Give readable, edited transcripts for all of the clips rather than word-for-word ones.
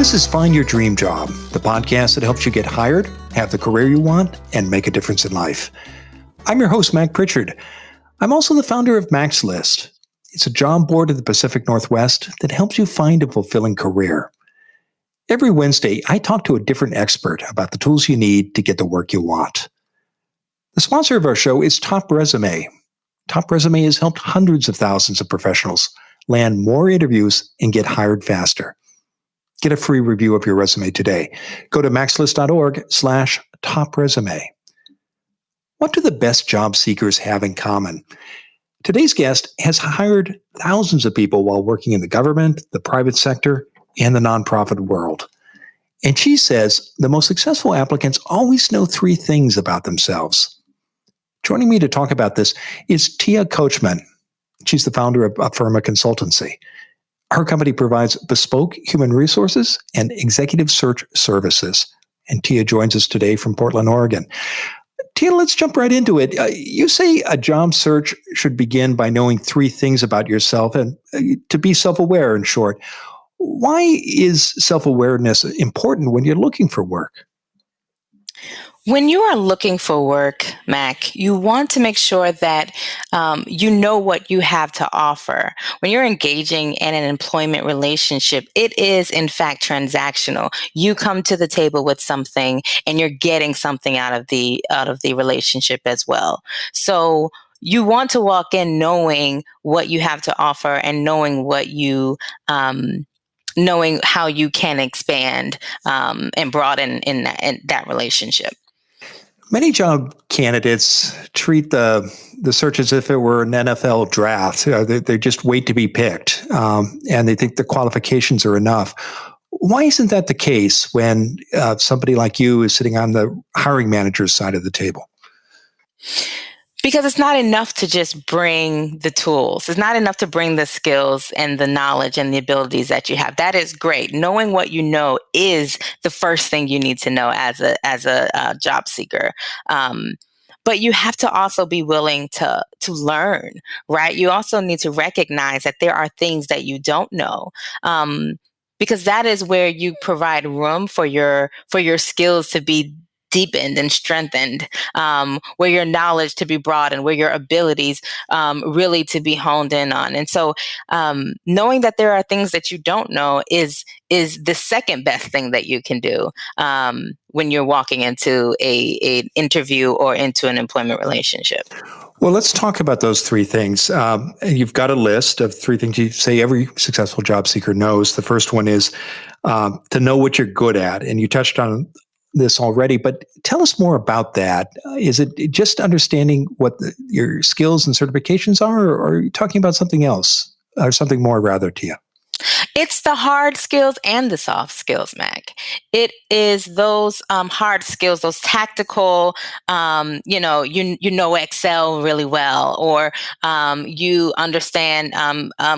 This is Find Your Dream Job, the podcast that helps you get hired, have the career you want, and make a difference in life. I'm your host, Mac Pritchard. I'm also the founder of Mac's List. It's a job board in the Pacific Northwest that helps you find a fulfilling career. Every Wednesday, I talk to a different expert about the tools you need to get the work you want. The sponsor of our show is Top Resume. Top Resume has helped hundreds of thousands of professionals land more interviews and get hired faster. Get a free review of your resume today. Go to maxlist.org/topresume. What do the best job seekers have in common? Today's guest has hired thousands of people while working in the government, the private sector, and the nonprofit world. And she says the most successful applicants always know three things about themselves. Joining me to talk about this is Tia Coachman. She's the founder of Affirma Consultancy. Her company provides bespoke human resources and executive search services. And Tia joins us today from Portland, Oregon. Tia, let's jump right into it. You say a job search should begin by knowing three things about yourself and to be self-aware, in short. Why is self-awareness important when you're looking for work? When you are looking for work, Mac, you want to make sure that you know what you have to offer. When you're engaging in an employment relationship, it is in fact transactional. You come to the table with something, and you're getting something out of the relationship as well. So you want to walk in knowing what you have to offer and knowing what you knowing how you can expand and broaden in that relationship. Many job candidates treat the search as if it were an NFL draft. They just wait to be picked, and they think the qualifications are enough. Why isn't that the case when somebody like you is sitting on the hiring manager's side of the table? Because it's not enough to just bring the tools. It's not enough to bring the skills and the knowledge and the abilities that you have. That is great. Knowing what you know is the first thing you need to know as a job seeker. But you have to also be willing to learn, right? You also need to recognize that there are things that you don't know. Because that is where you provide room for your skills to be deepened and strengthened, where your knowledge to be broadened, where your abilities really to be honed in on. And so knowing that there are things that you don't know is the second best thing that you can do when you're walking into an interview or into an employment relationship. Well, let's talk about those three things. You've got a list of three things you say every successful job seeker knows. The first one is to know what you're good at. And you touched on this already, but tell us more about that. Is it just understanding what your skills and certifications are, or are you talking about something else, or something more rather, Tia? It's the hard skills and the soft skills, Mac. It is those hard skills, those tactical, you know Excel really well, or you understand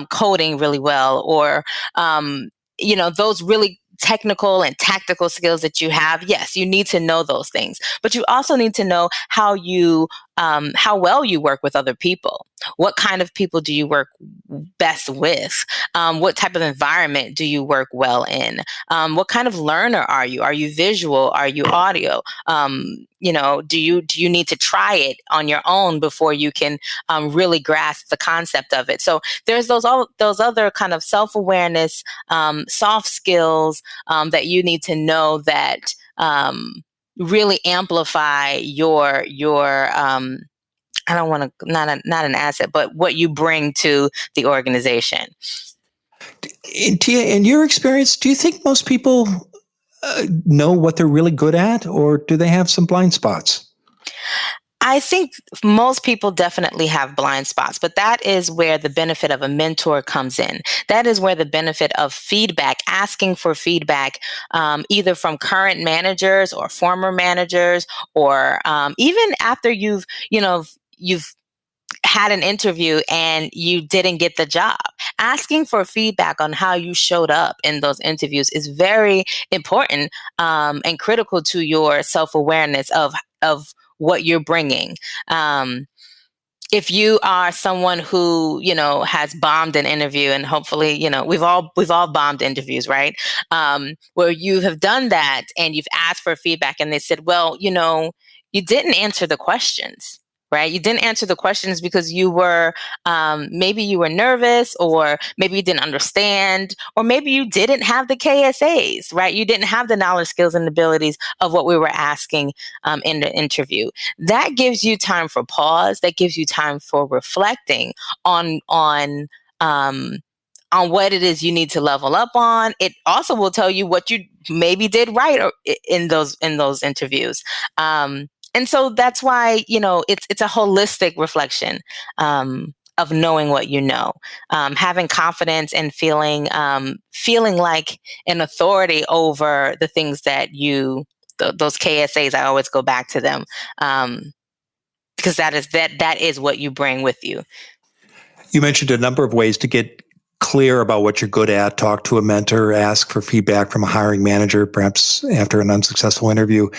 coding really well, or those really technical and tactical skills that you have. Yes, you need to know those things, but you also need to know how well you work with other people. What kind of people do you work best with? What type of environment do you work well in? What kind of learner are you? Are you visual? Are you audio? Do you need to try it on your own before you can really grasp the concept of it? So there's those other kind of self-awareness, soft skills that you need to know that really amplify your I don't want to, not an asset, but what you bring to the organization. Tia, in your experience, do you think most people know what they're really good at, or do they have some blind spots? I think most people definitely have blind spots, but that is where the benefit of a mentor comes in. That is where the benefit of feedback, asking for feedback, either from current managers or former managers, or even after you've had an interview and you didn't get the job. Asking for feedback on how you showed up in those interviews is very important and critical to your self-awareness of what you're bringing. if you are someone who, has bombed an interview, and hopefully, we've all bombed interviews, right? Where you have done that and you've asked for feedback and they said, well, you didn't answer the questions. Right. You didn't answer the questions because maybe you were nervous, or maybe you didn't understand, or maybe you didn't have the KSAs, right? You didn't have the knowledge, skills, and abilities of what we were asking in the interview. That gives you time for pause. That gives you time for reflecting on on um, on what it is you need to level up on. It also will tell you what you maybe did right in those interviews. And so that's why it's a holistic reflection of knowing what you know, having confidence and feeling like an authority over the things that those KSAs. I always go back to them, because that is what you bring with you. You mentioned a number of ways to get clear about what you're good at, talk to a mentor, ask for feedback from a hiring manager, perhaps after an unsuccessful interview.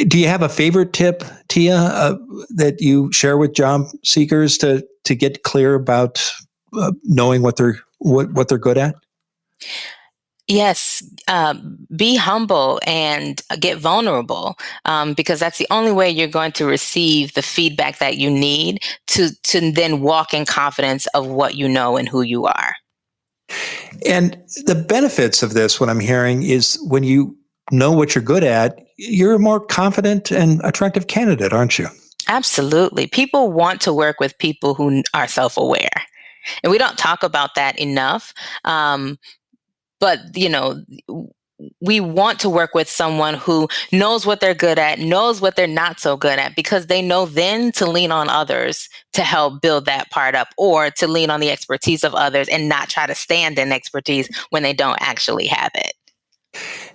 Do you have a favorite tip, Tia, that you share with job seekers to get clear about knowing what they're good at? Yes, be humble and get vulnerable, because that's the only way you're going to receive the feedback that you need to then walk in confidence of what you know and who you are. And the benefits of this, what I'm hearing, is when you know what you're good at, you're a more confident and attractive candidate, aren't you? Absolutely. People want to work with people who are self aware. And we don't talk about that enough. But, we want to work with someone who knows what they're good at, knows what they're not so good at, because they know then to lean on others to help build that part up, or to lean on the expertise of others and not try to stand in expertise when they don't actually have it.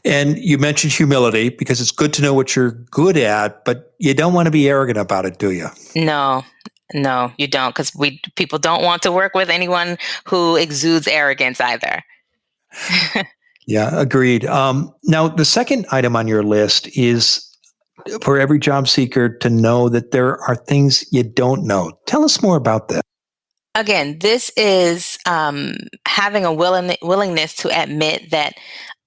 And you mentioned humility, because it's good to know what you're good at, but you don't want to be arrogant about it, do you? No, no, you don't, because people don't want to work with anyone who exudes arrogance either. Yeah, agreed. Now, the second item on your list is for every job seeker to know that there are things you don't know. Tell us more about that. Again, this is having a willingness to admit that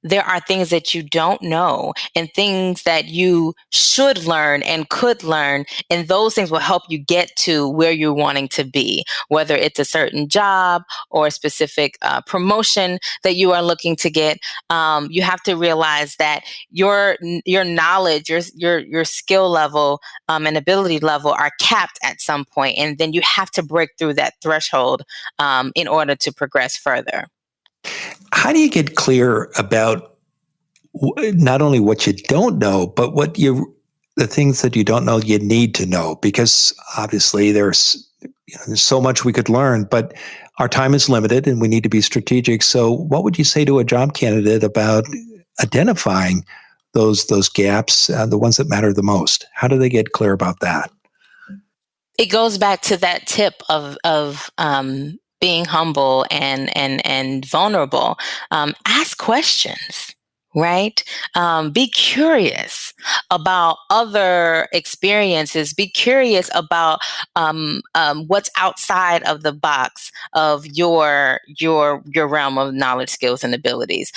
there are things that you don't know, and things that you should learn and could learn. And those things will help you get to where you're wanting to be, whether it's a certain job or a specific promotion that you are looking to get. You have to realize that your knowledge, your skill level, and ability level are capped at some point, and then you have to break through that threshold in order to progress further. How do you get clear about not only what you don't know, but the things that you don't know you need to know? Because obviously there's so much we could learn, but our time is limited and we need to be strategic. So what would you say to a job candidate about identifying those gaps, the ones that matter the most? How do they get clear about that? It goes back to that tip of being humble and vulnerable. Ask questions, right? Be curious about other experiences. Be curious about what's outside of the box of your realm of knowledge, skills, and abilities.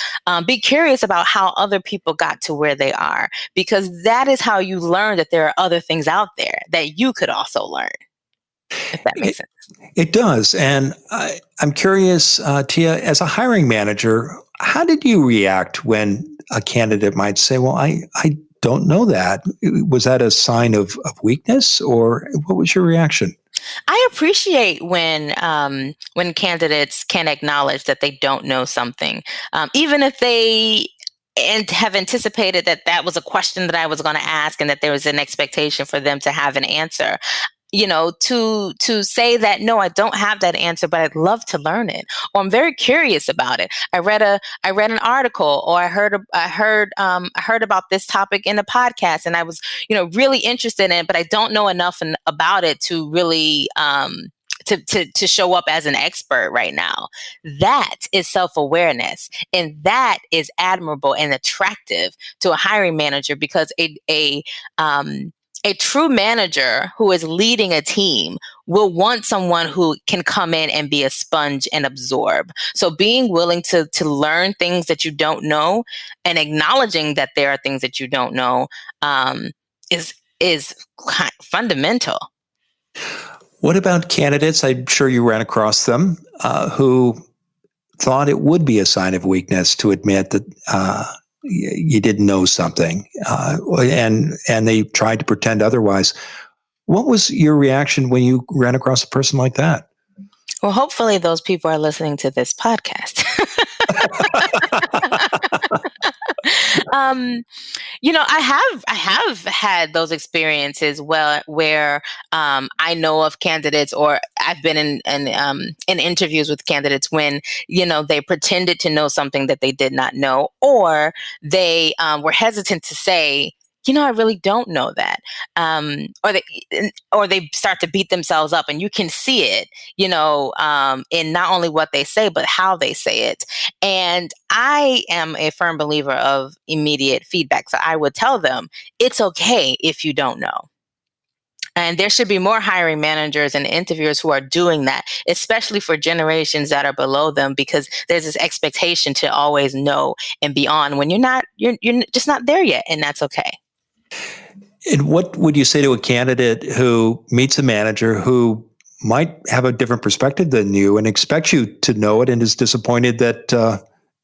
Be curious about how other people got to where they are, because that is how you learn that there are other things out there that you could also learn, if that makes It, sense. it does. And I'm curious, Tia, as a hiring manager, how did you react when a candidate might say, well, I don't know that? Was that a sign of weakness, or what was your reaction? I appreciate when candidates can acknowledge that they don't know something, even if they and have anticipated that that was a question that I was going to ask, and that there was an expectation for them to have an answer. To say that, no, I don't have that answer, but I'd love to learn it, or I'm very curious about it. I read an article, or I heard about this topic in a podcast, and I was really interested in it, but I don't know enough about it to really to show up as an expert right now. That is self-awareness, and that is admirable and attractive to a hiring manager, because a A true manager who is leading a team will want someone who can come in and be a sponge and absorb. So being willing to learn things that you don't know and acknowledging that there are things that you don't know um, is fundamental. What about candidates? I'm sure you ran across them who thought it would be a sign of weakness to admit that you didn't know something, and they tried to pretend otherwise. What was your reaction when you ran across a person like that? Well, hopefully those people are listening to this podcast. um, I have had those experiences where I know of candidates, or I've been in interviews with candidates when they pretended to know something that they did not know, or they were hesitant to say, I really don't know that, or they start to beat themselves up, and you can see it, in not only what they say but how they say it. And I am a firm believer of immediate feedback. So I would tell them, it's okay if you don't know. And there should be more hiring managers and interviewers who are doing that, especially for generations that are below them, because there's this expectation to always know and be on when you're just not there yet. And that's okay. And what would you say to a candidate who meets a manager who might have a different perspective than you and expects you to know it and is disappointed that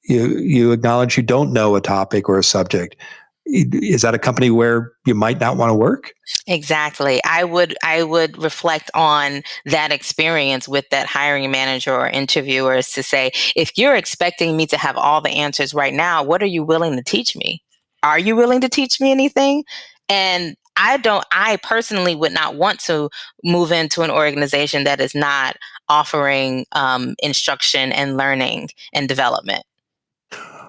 you acknowledge you don't know a topic or a subject? Is that a company where you might not want to work? Exactly. I would reflect on that experience with that hiring manager or interviewers to say, if you're expecting me to have all the answers right now, what are you willing to teach me? Are you willing to teach me anything? And I personally would not want to move into an organization that is not offering instruction and learning and development.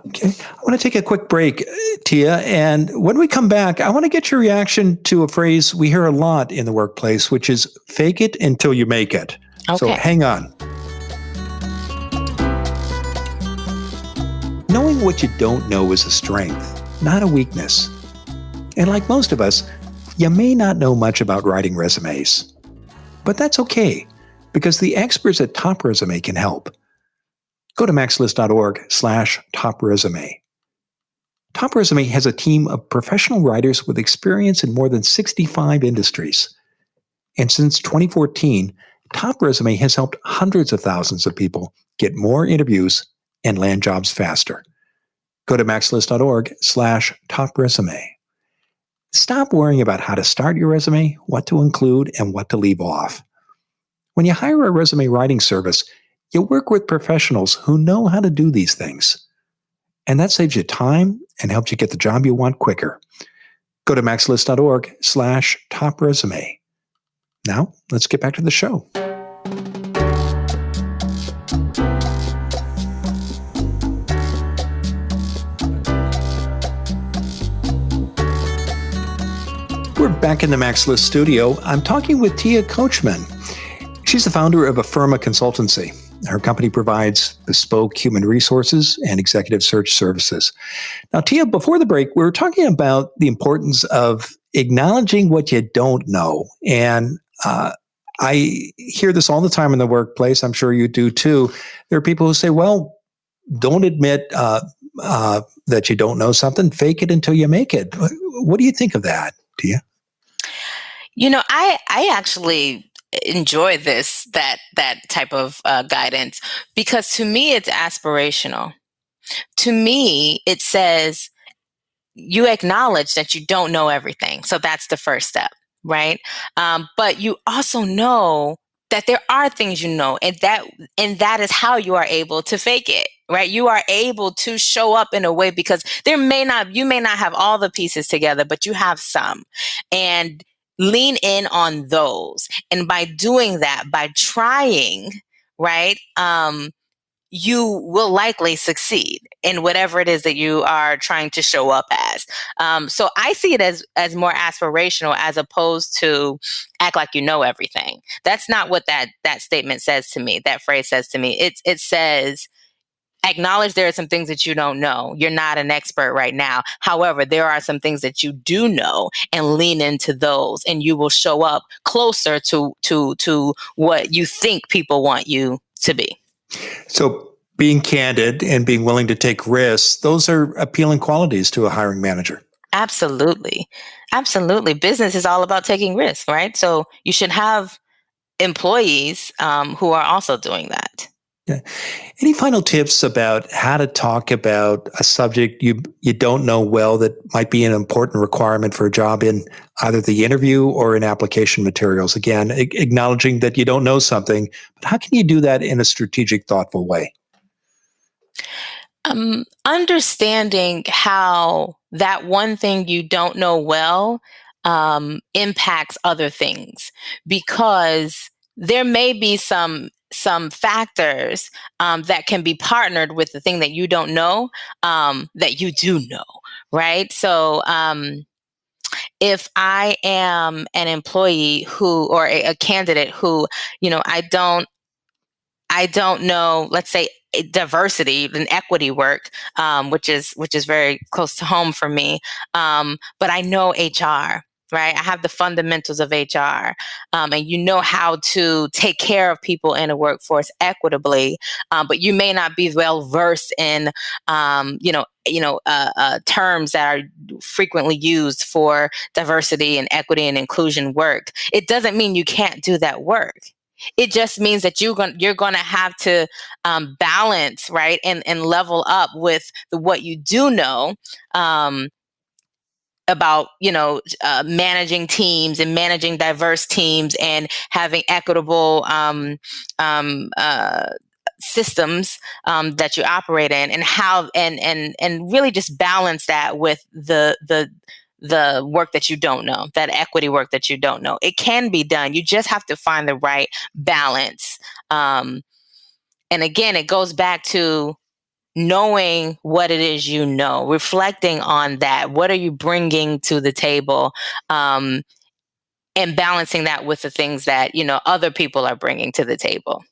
Okay. I want to take a quick break, Tia. And when we come back, I want to get your reaction to a phrase we hear a lot in the workplace, which is fake it until you make it. Okay. So hang on. Knowing what you don't know is a strength, not a weakness. And like most of us, you may not know much about writing resumes. But that's okay, because the experts at Top Resume can help. Go to maxlist.org/topresume. Top Resume has a team of professional writers with experience in more than 65 industries. And since 2014, Top Resume has helped hundreds of thousands of people get more interviews and land jobs faster. Go to maxlist.org/topresume. Stop worrying about how to start your resume, what to include, and what to leave off. When you hire a resume writing service, you work with professionals who know how to do these things. And that saves you time and helps you get the job you want quicker. Go to maxlist.org/topresume. Now, let's get back to the show. We're back in the Max List studio. I'm talking with Tia Coachman. She's the founder of Affirma Consultancy. Her company provides bespoke human resources and executive search services. Now, Tia, before the break, we were talking about the importance of acknowledging what you don't know. And I hear this all the time in the workplace. I'm sure you do too. There are people who say, well, don't admit that you don't know something. Fake it until you make it. What do you think of that, Tia? I actually enjoy that type of guidance, because to me it's aspirational. To me, it says you acknowledge that you don't know everything. So that's the first step, right? But you also know that there are things and that is how you are able to fake it, right? You are able to show up in a way, because you may not have all the pieces together, but you have some. And lean in on those. And by doing that, by trying, right? You will likely succeed in whatever it is that you are trying to show up as. So I see it as more aspirational, as opposed to act like you know everything. That's not what that statement says to me. That phrase says to me. It says acknowledge there are some things that you don't know. You're not an expert right now. However, there are some things that you do know, and lean into those, and you will show up closer to what you think people want you to be. So being candid and being willing to take risks, those are appealing qualities to a hiring manager. Absolutely. Absolutely. Business is all about taking risks, right? So you should have employees who are also doing that. Yeah. Any final tips about how to talk about a subject you don't know well that might be an important requirement for a job in either the interview or in application materials? Again, acknowledging that you don't know something, but how can you do that in a strategic, thoughtful way? Understanding how that one thing you don't know well impacts other things, because there may be some factors that can be partnered with the thing that you don't know, that you do know, right? So if I am an employee who, or a candidate who, I don't know, let's say, diversity and equity work, which is very close to home for me. But I know HR, right? I have the fundamentals of HR, and you know how to take care of people in a workforce equitably. But you may not be well versed in, terms that are frequently used for diversity and equity and inclusion work. It doesn't mean you can't do that work. It just means that you're going to have to balance, right, and level up with what you do know about, managing teams and managing diverse teams and having equitable systems that you operate in, and how and really just balance that with the work that you don't know, that equity work that you don't know. It can be done. You just have to find the right balance. And again, it goes back to knowing what it is you know, reflecting on that. What are you bringing to the table? And balancing that with the things that, other people are bringing to the table.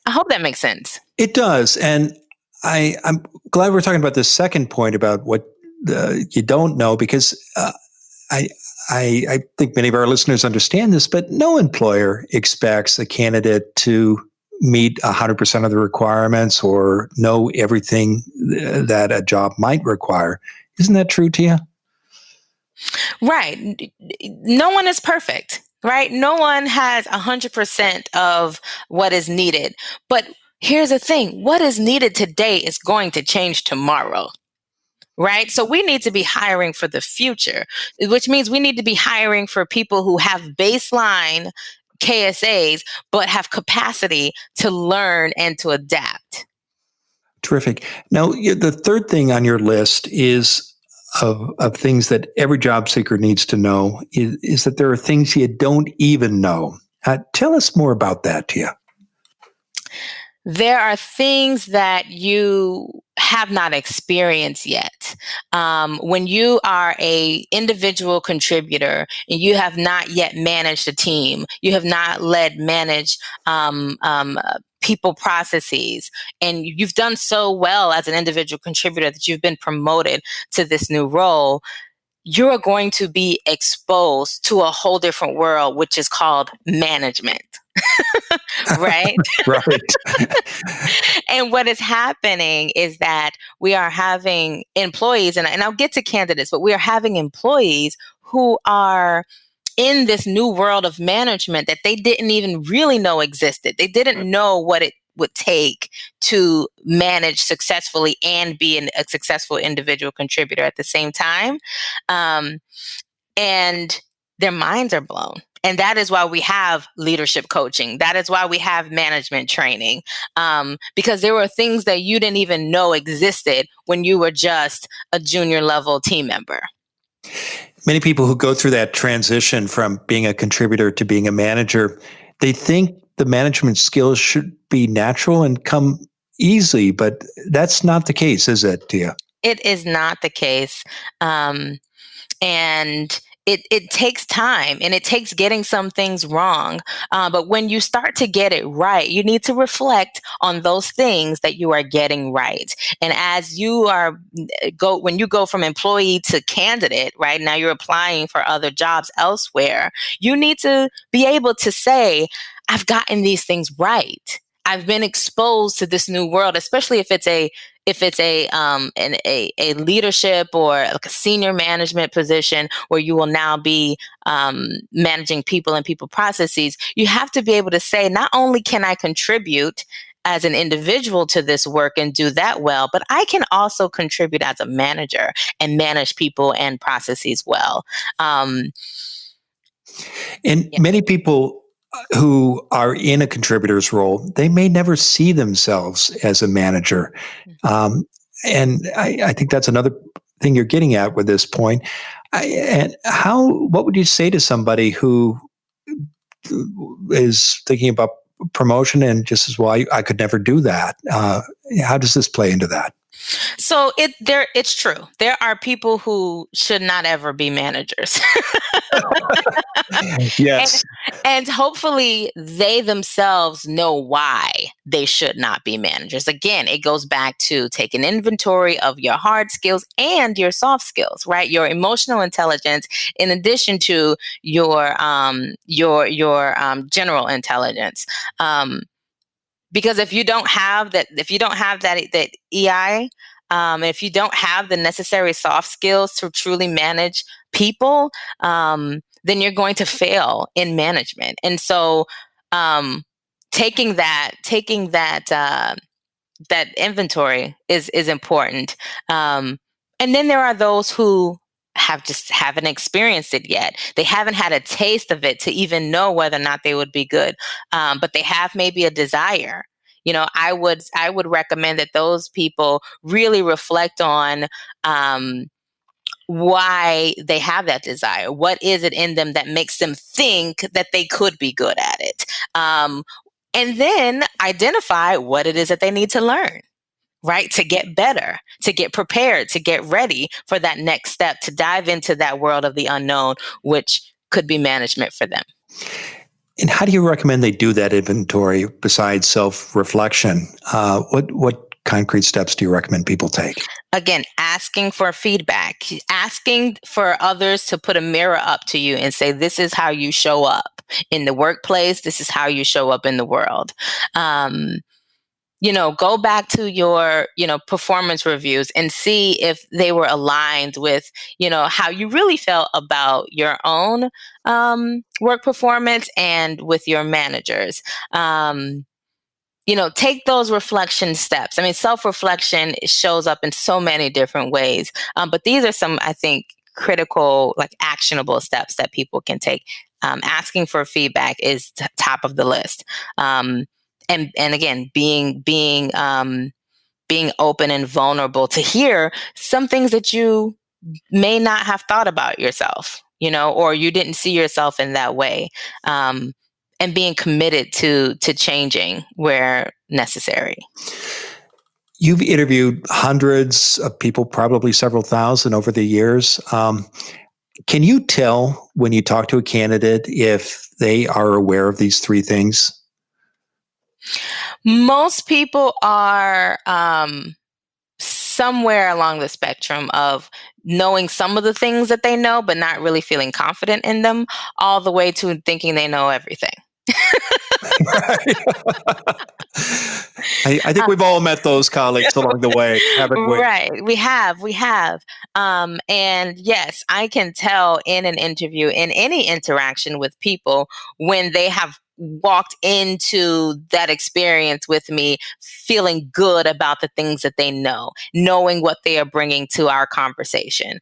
I hope that makes sense. It does. And I'm glad we're talking about this second point about what you don't know, because I, I think many of our listeners understand this, but no employer expects a candidate to meet 100% of the requirements or know everything that a job might require. Isn't that true, Tia? Right. No one is perfect, right? No one has 100% of what is needed. But here's the thing: what is needed today is going to change tomorrow. Right. So we need to be hiring for the future, which means we need to be hiring for people who have baseline KSAs, but have capacity to learn and to adapt. Terrific. Now, the third thing on your list is of things that every job seeker needs to know is that there are things you don't even know. Tell us more about that, Tia. There are things that you have not experienced yet. When you are a individual contributor and you have not yet managed a team, you have not managed people processes, and you've done so well as an individual contributor that you've been promoted to this new role, you're going to be exposed to a whole different world, which is called management. Right? Right. And what is happening is that we are having employees, and I'll get to candidates, but we are having employees who are in this new world of management that they didn't even really know existed. They didn't know what it would take to manage successfully and be a successful individual contributor at the same time. And their minds are blown. And that is why we have leadership coaching. That is why we have management training, because there were things that you didn't even know existed when you were just a junior level team member. Many people who go through that transition from being a contributor to being a manager, they think the management skills should be natural and come easily, but that's not the case, is it, Tia? It is not the case. And it takes time, and it takes getting some things wrong. But when you start to get it right, you need to reflect on those things that you are getting right. And as you are when you go from employee to candidate, right now you're applying for other jobs elsewhere, you need to be able to say, I've gotten these things right. I've been exposed to this new world, especially if it's a leadership or like a senior management position where you will now be managing people and people processes. You have to be able to say, not only can I contribute as an individual to this work and do that well, but I can also contribute as a manager and manage people and processes well. Um, And yeah. many people who are in a contributor's role, they may never see themselves as a manager. Um, and I think that's another thing you're getting at with this point. What would you say to somebody who is thinking about promotion and just says, well, I could never do that? How does this play into that? So it's true. There are people who should not ever be managers. and, Yes. and hopefully they themselves know why they should not be managers. Again, it goes back to take an inventory of your hard skills and your soft skills, right? Your emotional intelligence, in addition to your general intelligence. Because if you don't have that EI, if you don't have the necessary soft skills to truly manage people, then you're going to fail in management. And so, taking that inventory is important. And then there are those who just haven't experienced it yet. They haven't had a taste of it to even know whether or not they would be good. But they have maybe a desire. I would recommend that those people really reflect on why they have that desire. What is it in them that makes them think that they could be good at it? And then identify what it is that they need to learn, right? To get better, to get prepared, to get ready for that next step, to dive into that world of the unknown, which could be management for them. And how do you recommend they do that inventory besides self-reflection? What concrete steps do you recommend people take? Again, asking for feedback, asking for others to put a mirror up to you and say, this is how you show up in the workplace. This is how you show up in the world. Go back to your, performance reviews and see if they were aligned with, how you really felt about your own work performance and with your managers. Take those reflection steps. I mean, self-reflection shows up in so many different ways. But these are some, I think, critical, like actionable steps that people can take. Asking for feedback is top of the list. And again, being open and vulnerable to hear some things that you may not have thought about yourself, or you didn't see yourself in that way. And being committed to changing where necessary. You've interviewed hundreds of people, probably several thousand over the years. Can you tell when you talk to a candidate if they are aware of these three things? Most people are somewhere along the spectrum of knowing some of the things that they know, but not really feeling confident in them, all the way to thinking they know everything. I think we've all met those colleagues along the way, haven't we? Right. We have. And yes, I can tell in an interview, in any interaction with people, when they have walked into that experience with me feeling good about the things that they know, knowing what they are bringing to our conversation.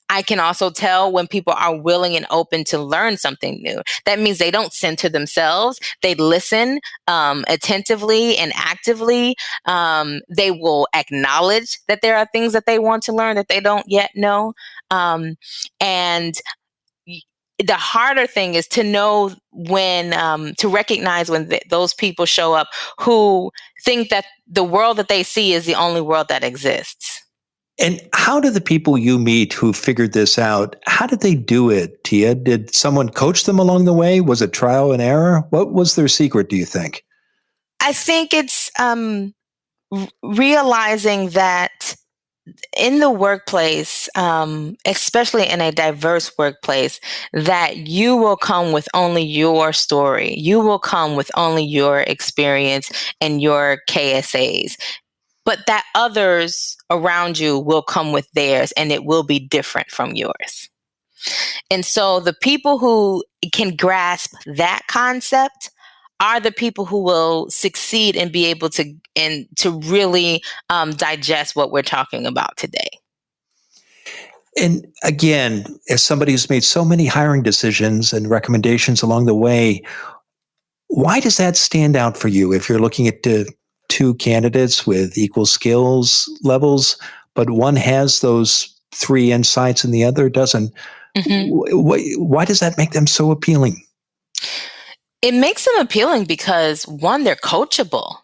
I can also tell when people are willing and open to learn something new. That means they don't center themselves. They listen attentively and actively. They will acknowledge that there are things that they want to learn that they don't yet know. And the harder thing is to know when, to recognize when those people show up who think that the world that they see is the only world that exists. And how do the people you meet who figured this out, how did they do it, Tia? Did someone coach them along the way? Was it trial and error? What was their secret, do you think? I think it's realizing that in the workplace, especially in a diverse workplace, that you will come with only your story. You will come with only your experience and your KSAs, but that others around you will come with theirs and it will be different from yours. And so the people who can grasp that concept are the people who will succeed and be able to really digest what we're talking about today. And again, as somebody who's made so many hiring decisions and recommendations along the way, why does that stand out for you if you're looking at two candidates with equal skills levels, but one has those three insights and the other doesn't? Mm-hmm. Why does that make them so appealing? It makes them appealing because, one, they're coachable.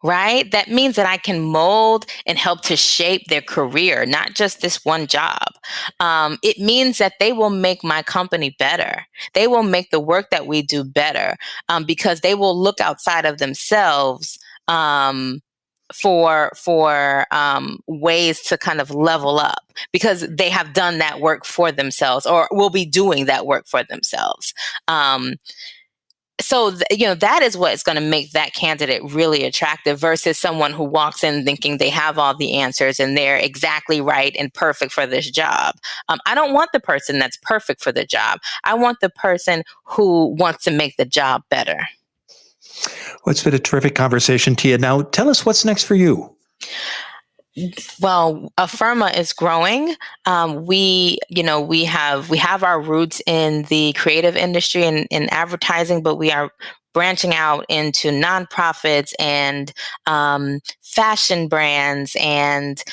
Right? That means that I can mold and help to shape their career, not just this one job. It means that they will make my company better. They will make the work that we do better because they will look outside of themselves for ways to kind of level up because they have done that work for themselves or will be doing that work for themselves. So, that is what is going to make that candidate really attractive versus someone who walks in thinking they have all the answers and they're exactly right and perfect for this job. I don't want the person that's perfect for the job. I want the person who wants to make the job better. Well, it's been a terrific conversation, Tia. Now, tell us what's next for you. Well, Affirma is growing. We have our roots in the creative industry and in advertising, but we are branching out into nonprofits and fashion brands and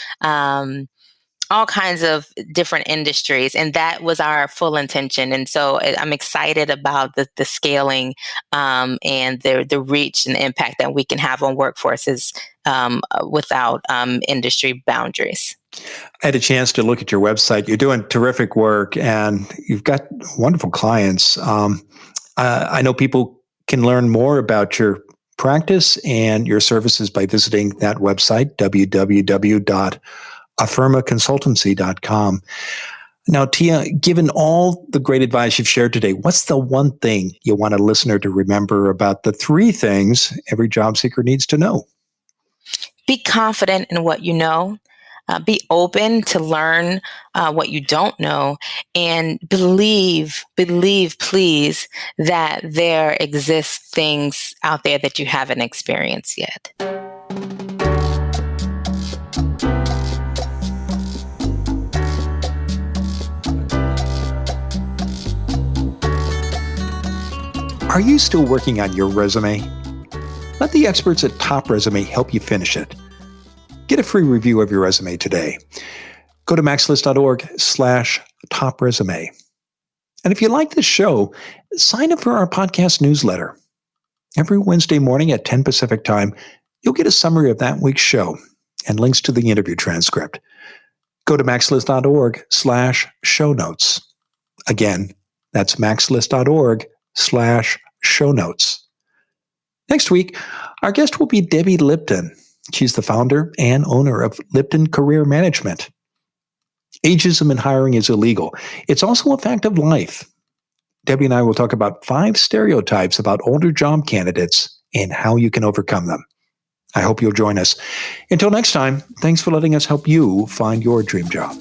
all kinds of different industries. And that was our full intention. And so I'm excited about the scaling and the reach and the impact that we can have on workforces without industry boundaries. I had a chance to look at your website. You're doing terrific work and you've got wonderful clients. I know people can learn more about your practice and your services by visiting that website, www.affirmaconsultancy.com. Now, Tia, given all the great advice you've shared today, what's the one thing you want a listener to remember about the three things every job seeker needs to know? Be confident in what you know. Be open to learn what you don't know, and believe, please, that there exist things out there that you haven't experienced yet. Are you still working on your resume? Let the experts at Top Resume help you finish it. Get a free review of your resume today. Go to maxlist.org/topresume. And if you like this show, sign up for our podcast newsletter. Every Wednesday morning at 10 Pacific time, you'll get a summary of that week's show and links to the interview transcript. Go to maxlist.org/show notes. Again, that's maxlist.org/show notes. Next week, our guest will be Debbie Lipton. She's the founder and owner of Lipton Career Management. Ageism in hiring is illegal. It's also a fact of life. Debbie and I will talk about 5 stereotypes about older job candidates and how you can overcome them. I hope you'll join us. Until next time, thanks for letting us help you find your dream job.